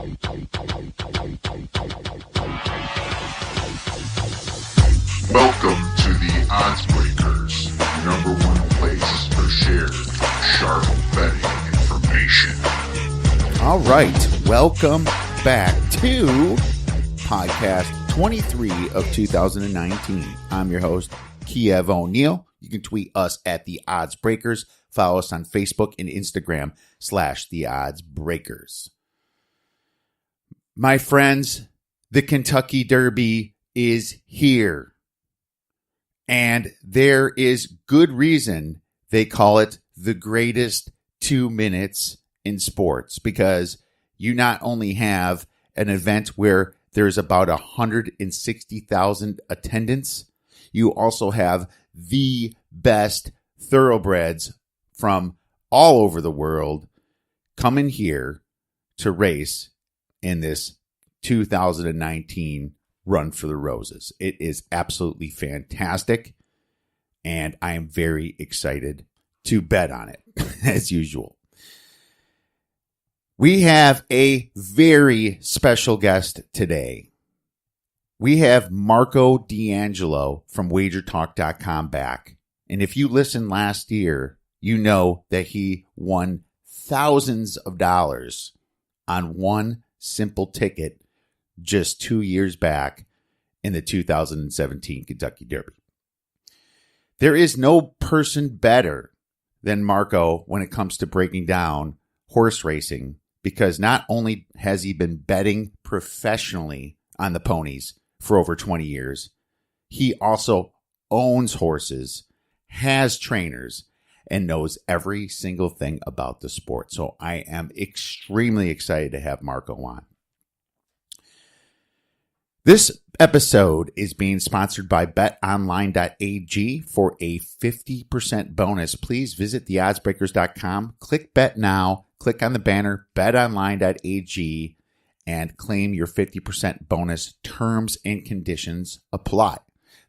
Welcome to the Odds Breakers, number one place for shared sharp betting information. All right, welcome back to podcast 23 of 2019. I'm your host, Kiev O'Neill. You can tweet us at the Odds Breakers. Follow us on Facebook and Instagram / the Odds Breakers. My friends, the Kentucky Derby is here. And there is good reason they call it the greatest 2 minutes in sports, because you not only have an event where there's about 160,000 attendants, you also have the best thoroughbreds from all over the world coming here to race in this 2019 Run for the Roses. It is absolutely fantastic, and I am very excited to bet on it, as usual. We have a very special guest today. We have Marco D'Angelo from WagerTalk.com back. And if you listened last year, you know that he won thousands of dollars on one simple ticket just 2 years back in the 2017 Kentucky Derby. There is no person better than Marco when it comes to breaking down horse racing, because not only has he been betting professionally on the ponies for over 20 years, he also owns horses, has trainers, and knows every single thing about the sport. So I am extremely excited to have Marco on. This episode is being sponsored by betonline.ag. For a 50% bonus, please visit theoddsbreakers.com, click bet now, click on the banner betonline.ag, and claim your 50% bonus. Terms and conditions apply.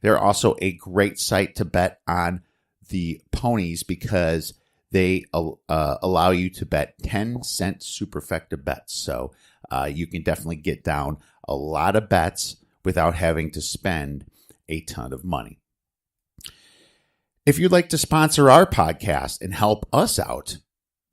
They're also a great site to bet on the ponies because they allow you to bet 10-cent superfecta bets. So you can definitely get down a lot of bets without having to spend a ton of money. If you'd like to sponsor our podcast and help us out,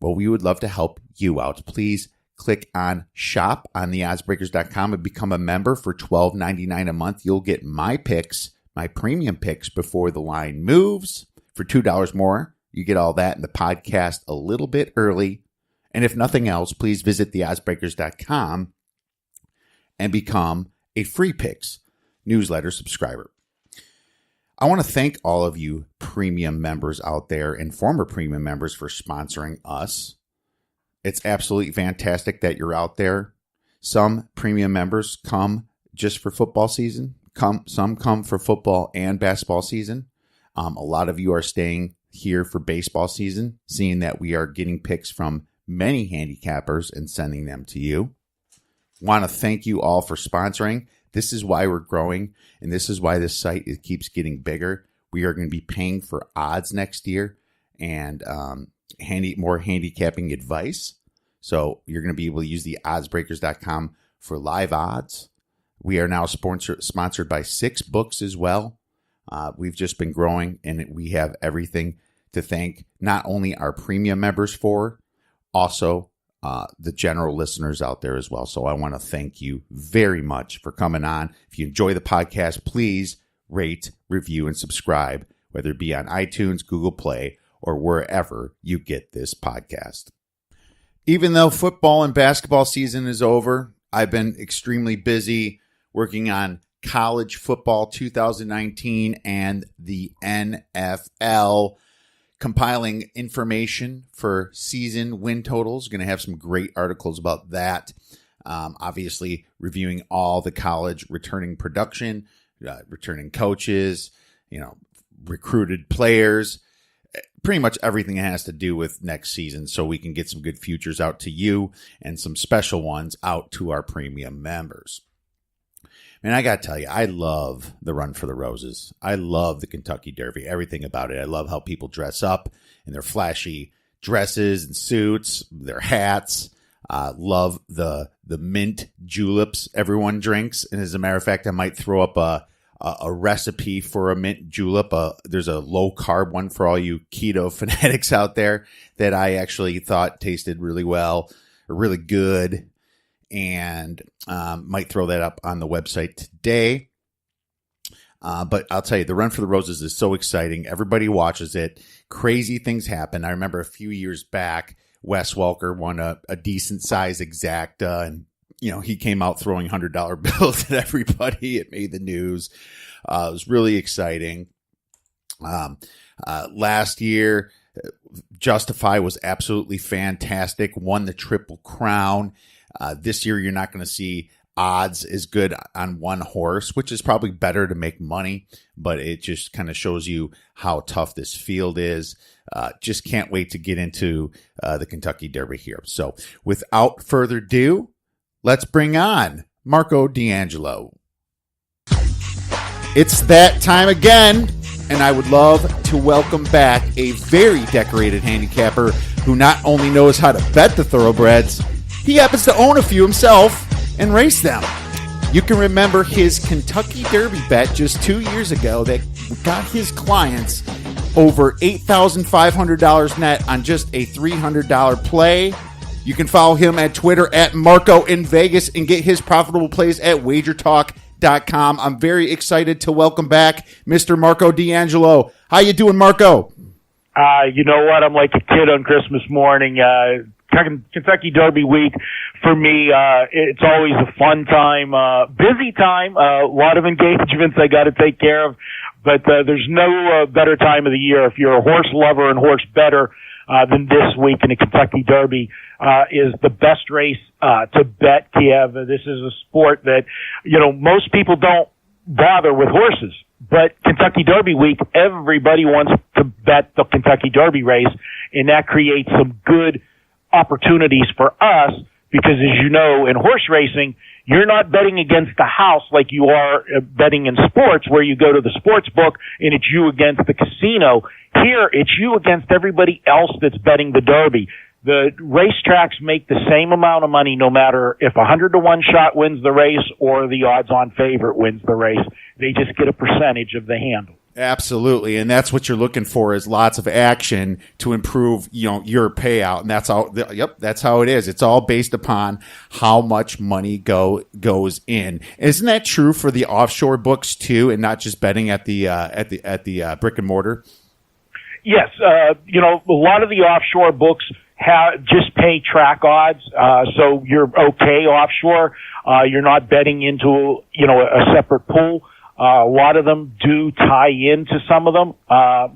well, we would love to help you out. Please click on shop on theoddsbreakers.com and become a member for $12.99 a month. You'll get my picks, my premium picks before the line moves. For $2 more, you get all that in the podcast a little bit early. And if nothing else, please visit theoddsbreakers.com and become a free picks newsletter subscriber. I want to thank all of you premium members out there and former premium members for sponsoring us. It's absolutely fantastic that you're out there. Some premium members come just for football season. Some come for football and basketball season. A lot of you are staying here for baseball season, seeing that we are getting picks from many handicappers and sending them to you. Want to thank you all for sponsoring. This is why we're growing, and this is why this site keeps getting bigger. We are going to be paying for odds next year and more handicapping advice. So you're going to be able to use the oddsbreakers.com for live odds. We are now sponsored by 6 books as well. We've just been growing, and we have everything to thank not only our premium members for, also the general listeners out there as well. So I want to thank you very much for coming on. If you enjoy the podcast, please rate, review, and subscribe, whether it be on iTunes, Google Play, or wherever you get this podcast. Even though football and basketball season is over, I've been extremely busy working on college football 2019 and the NFL, compiling information for season win totals. Going to have some great articles about that. Obviously, reviewing all the college returning production, returning coaches, recruited players, pretty much everything that has to do with next season, so we can get some good futures out to you and some special ones out to our premium members. And I got to tell you, I love the Run for the Roses. I love the Kentucky Derby, everything about it. I love how people dress up in their flashy dresses and suits, their hats. Love the mint juleps everyone drinks. And as a matter of fact, I might throw up a recipe for a mint julep. There's a low carb one for all you keto fanatics out there that I actually thought tasted really well, or really good, and might throw that up on the website today. But I'll tell you, the Run for the Roses is so exciting. Everybody watches it. Crazy things happen. I remember a few years back, Wes Welker won a decent size exacta, and he came out throwing $100 bills at everybody. It made the news. It was really exciting. Last year, Justify was absolutely fantastic. Won the Triple Crown. This year, you're not going to see odds as good on one horse, which is probably better to make money, but it just kind of shows you how tough this field is. Just can't wait to get into the Kentucky Derby here. So without further ado, let's bring on Marco D'Angelo. It's that time again, and I would love to welcome back a very decorated handicapper who not only knows how to bet the thoroughbreds, he happens to own a few himself and race them. You can remember his Kentucky Derby bet just 2 years ago that got his clients over $8,500 net on just a $300 play. You can follow him at Twitter at Marco in Vegas and get his profitable plays at wagertalk.com. I'm very excited to welcome back Mr. Marco D'Angelo. How you doing, Marco? You know what? I'm like a kid on Christmas morning. Kentucky Derby week for me, it's always a fun time, busy time, a lot of engagements I got to take care of, but there's no better time of the year if you're a horse lover and horse bettor than this week in the Kentucky Derby. Is the best race to bet, Kiev. This is a sport that, most people don't bother with horses. But Kentucky Derby week, everybody wants to bet the Kentucky Derby race, and that creates some good opportunities for us because, as you know, in horse racing, you're not betting against the house like you are betting in sports where you go to the sports book and it's you against the casino. Here, it's you against everybody else that's betting the Derby. The racetracks make the same amount of money no matter if 100-to-1 shot wins the race or the odds-on favorite wins the race. They just get a percentage of the handle. Absolutely, and that's what you're looking for is lots of action to improve, your payout, and that's how it is. It's all based upon how much money goes in. Isn't that true for the offshore books too, and not just betting at the brick and mortar? Yes, a lot of the offshore books just pay track odds, so you're okay offshore. You're not betting into a separate pool. A lot of them do tie into some of them.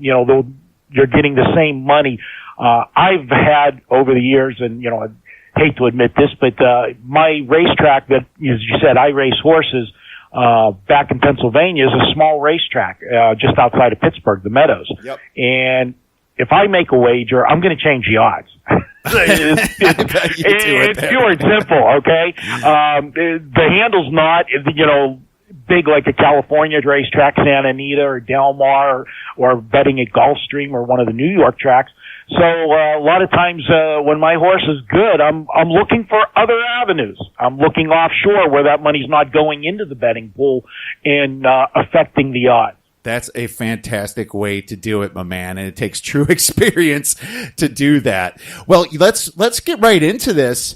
You're getting the same money. I've had over the years, and I hate to admit this, but my racetrack that, as you said, I race horses back in Pennsylvania is a small racetrack just outside of Pittsburgh, the Meadows. Yep. And if I make a wager, I'm going to change the odds. It's pure and simple, okay? The handle's not, big like a California racetrack, Santa Anita or Del Mar, or betting at Gulfstream or one of the New York tracks. So a lot of times when my horse is good, I'm looking for other avenues. I'm looking offshore where that money's not going into the betting pool and affecting the odds. That's a fantastic way to do it, my man, and it takes true experience to do that. Well, let's get right into this.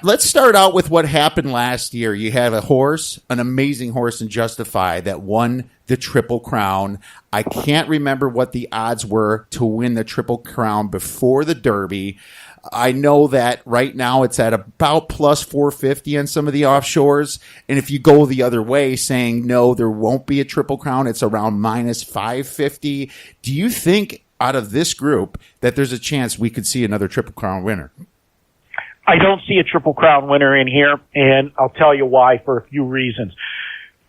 Let's start out with what happened last year. You had a horse, an amazing horse in Justify that won the Triple Crown. I can't remember what the odds were to win the Triple Crown before the Derby. I know that right now it's at about plus 450 on some of the offshores. And if you go the other way saying, no, there won't be a Triple Crown, it's around minus 550. Do you think out of this group that there's a chance we could see another Triple Crown winner? I don't see a Triple Crown winner in here, and I'll tell you why for a few reasons.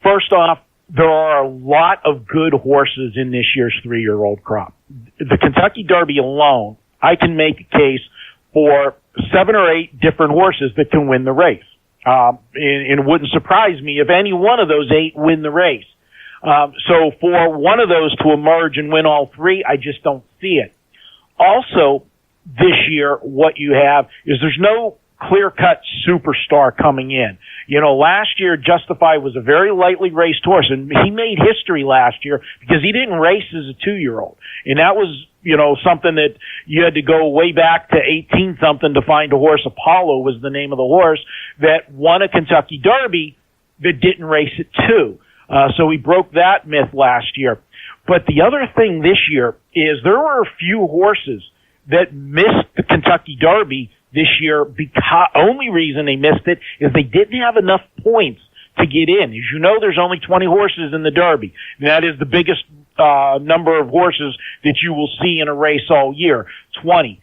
First off, there are a lot of good horses in this year's 3-year-old crop. The Kentucky Derby alone, I can make a case for 7 or 8 different horses that can win the race. And it wouldn't surprise me if any one of those 8 win the race. So for one of those to emerge and win all 3, I just don't see it. Also, this year, what you have is there's no clear-cut superstar coming in. You know, last year, Justify was a very lightly raced horse, and he made history last year because he didn't race as a 2-year-old. And that was, you know, something that you had to go way back to 18-something to find a horse. Apollo was the name of the horse that won a Kentucky Derby that didn't race at 2. So he broke that myth last year. But the other thing this year is there were a few horses that missed the Kentucky Derby this year because only reason they missed it is they didn't have enough points to get in. As you know, there's only 20 horses in the Derby. And that is the biggest number of horses that you will see in a race all year, 20.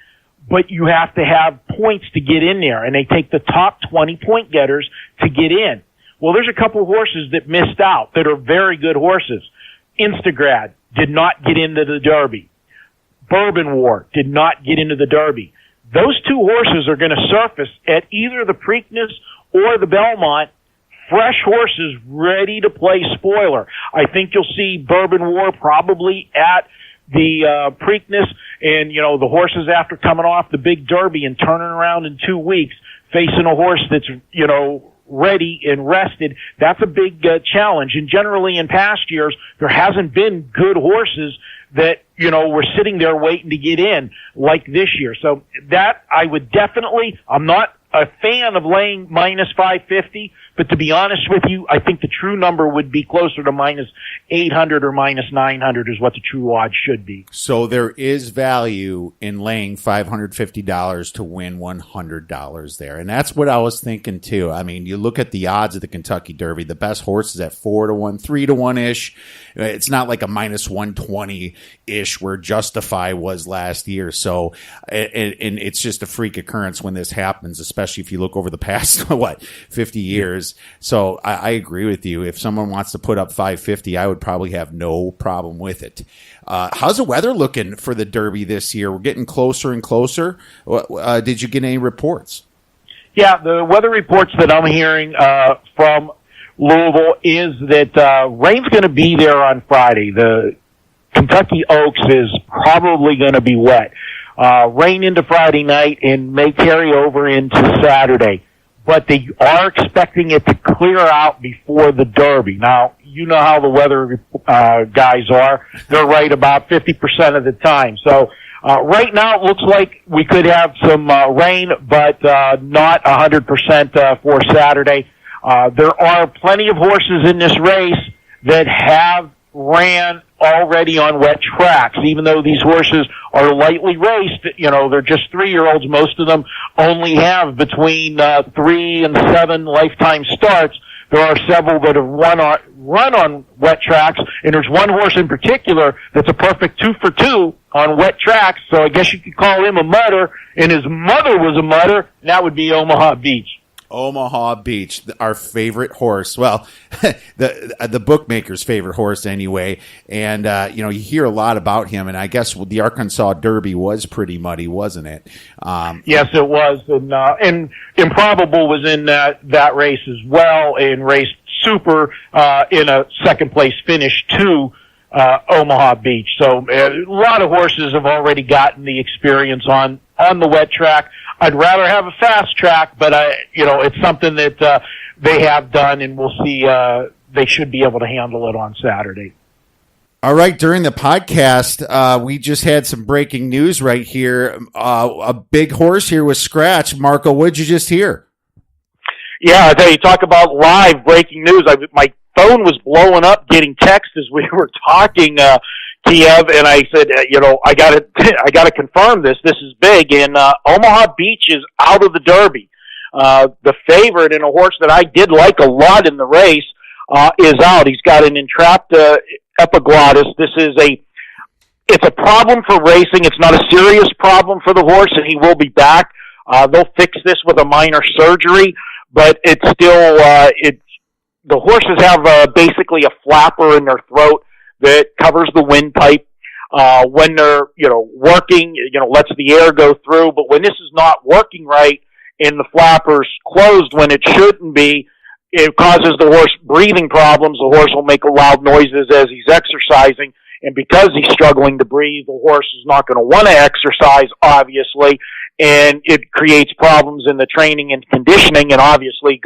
But you have to have points to get in there, and they take the top 20 point getters to get in. Well, there's a couple of horses that missed out that are very good horses. Instagrad did not get into the Derby. Bourbon War did not get into the Derby. Those two horses are going to surface at either the Preakness or the Belmont, fresh horses ready to play spoiler. I think you'll see Bourbon War probably at the Preakness, and, you know, the horses after coming off the big Derby and turning around in 2 weeks, facing a horse that's, you know, ready and rested, that's a big challenge. And generally in past years, there hasn't been good horses that, you know, were sitting there waiting to get in like this year. So that I would definitely, I'm not a fan of laying minus 550, but to be honest with you, I think the true number would be closer to minus 800 or minus 900 is what the true odds should be. So there is value in laying $550 to win $100 there. And that's what I was thinking too. I mean, you look at the odds of the Kentucky Derby, the best horses at 4-1, 3-1-ish. It's not like a minus 120-ish where Justify was last year. So, and it's just a freak occurrence when this happens, especially if you look over the past, 50 years. So I agree with you. If someone wants to put up 550, I would probably have no problem with it. How's the weather looking for the Derby this year? We're getting closer and closer. Did you get any reports? Yeah, the weather reports that I'm hearing from Louisville is that rain's going to be there on Friday. The Kentucky Oaks is probably going to be wet. Rain into Friday night and may carry over into Saturday. But they are expecting it to clear out before the Derby. Now, you know how the weather guys are. They're right about 50% of the time. So right now it looks like we could have some rain, but not 100% for Saturday. There are plenty of horses in this race that have ran already on wet tracks, even though these horses are lightly raced. You know, they're just 3-year-olds. Most of them only have between 3 and 7 lifetime starts. There are several that have run on wet tracks, and there's one horse in particular that's a perfect 2-for-2 on wet tracks, so I guess you could call him a mudder, and his mother was a mudder, and that would be Omaha Beach. Omaha Beach, our favorite horse. Well, the bookmaker's favorite horse anyway. And, you know, you hear a lot about him, and I guess the Arkansas Derby was pretty muddy, wasn't it? Yes, it was. And Improbable was in that race as well and raced super in a second place finish to Omaha Beach. So a lot of horses have already gotten the experience on the wet track. I'd rather have a fast track, but it's something that they have done, and we'll see. They should be able to handle it on Saturday. All right. During the podcast, we just had some breaking news right here. A big horse here was scratched. Marco, what did you just hear? Yeah, I tell you, talk about live breaking news. My phone was blowing up, getting texts as we were talking. Kiev, and I said, I gotta confirm this. This is big, and Omaha Beach is out of the Derby. The favorite, and a horse that I did like a lot in the race, is out. He's got an entrapped epiglottis. It's a problem for racing. It's not a serious problem for the horse, and he will be back. They'll fix this with a minor surgery, but it's still the horses have basically a flapper in their throat that covers the windpipe when they're, working, lets the air go through. But when this is not working right and the flapper's closed when it shouldn't be, it causes the horse breathing problems. The horse will make loud noises as he's exercising. And because he's struggling to breathe, the horse is not going to want to exercise, obviously. and it creates problems in the training and conditioning, and obviously